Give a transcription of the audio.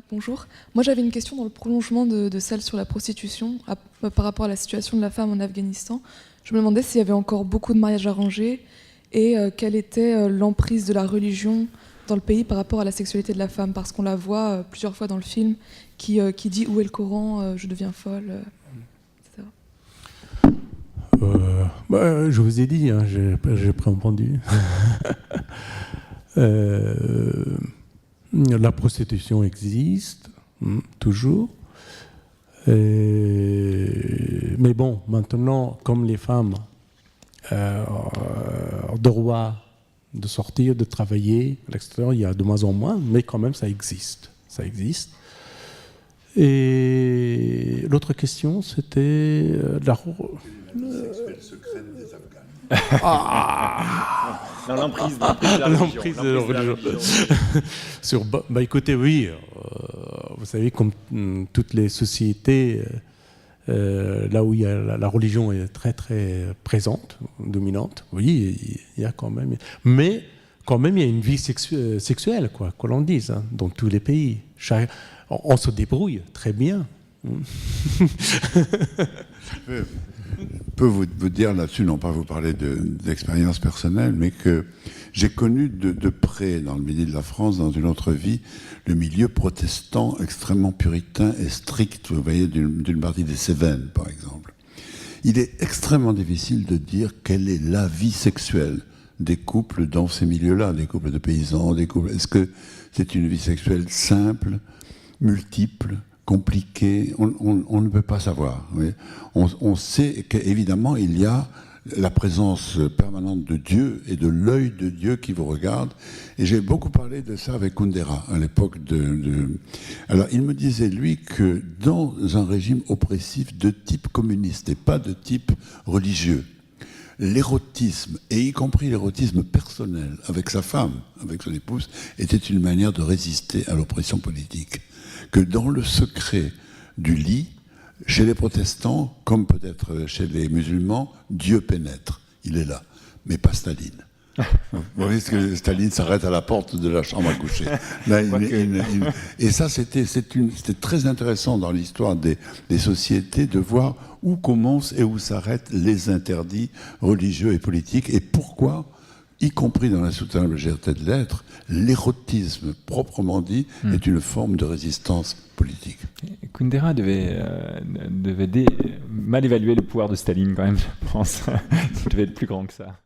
Bonjour. Moi, j'avais une question dans le prolongement de celle sur la prostitution, par rapport à la situation de la femme en Afghanistan. Je me demandais s'il y avait encore beaucoup de mariages arrangés et quelle était l'emprise de la religion dans le pays par rapport à la sexualité de la femme, parce qu'on la voit plusieurs fois dans le film qui dit « Où est le Coran ? Je deviens folle », etc. Je vous ai dit, hein, j'ai pas entendu. La prostitution existe, toujours. Mais bon, maintenant, comme les femmes ont le droit de sortir, de travailler à l'extérieur, il y a de moins en moins, mais quand même, ça existe. Ça existe. Et l'autre question, c'était sexuelle secrète des Afghans. Non, l'emprise de la religion. Écoutez, oui, vous savez, comme toutes les sociétés, là où il y a la religion est très très présente, dominante, oui, il y a quand même. Mais quand même, il y a une vie sexuelle, quoi l'on dise, hein, dans tous les pays. On se débrouille très bien. Je peux vous dire là-dessus, non pas vous parler d'expérience personnelle, mais que j'ai connu de près, dans le milieu de la France, dans une autre vie, le milieu protestant extrêmement puritain et strict, vous voyez, d'une partie des Cévennes, par exemple. Il est extrêmement difficile de dire quelle est la vie sexuelle des couples dans ces milieux-là, des couples de paysans, des couples. Est-ce que c'est une vie sexuelle simple, multiple, compliqué, on ne peut pas savoir. Oui. On sait qu'évidemment, il y a la présence permanente de Dieu et de l'œil de Dieu qui vous regarde. Et j'ai beaucoup parlé de ça avec Kundera à l'époque Alors, il me disait, lui, que dans un régime oppressif de type communiste et pas de type religieux, l'érotisme, et y compris l'érotisme personnel avec sa femme, avec son épouse, était une manière de résister à l'oppression politique. Que dans le secret du lit, chez les protestants, comme peut-être chez les musulmans, Dieu pénètre. Il est là, mais pas Staline. Vous voyez que Staline s'arrête à la porte de la chambre à coucher. Là, et ça, c'était très intéressant dans l'histoire des sociétés de voir où commencent et où s'arrêtent les interdits religieux et politiques et pourquoi, y compris dans la soutenable légèreté de l'être, l'érotisme proprement dit est une forme de résistance politique. Kundera devait mal évaluer le pouvoir de Staline quand même, je pense. Il devait être plus grand que ça.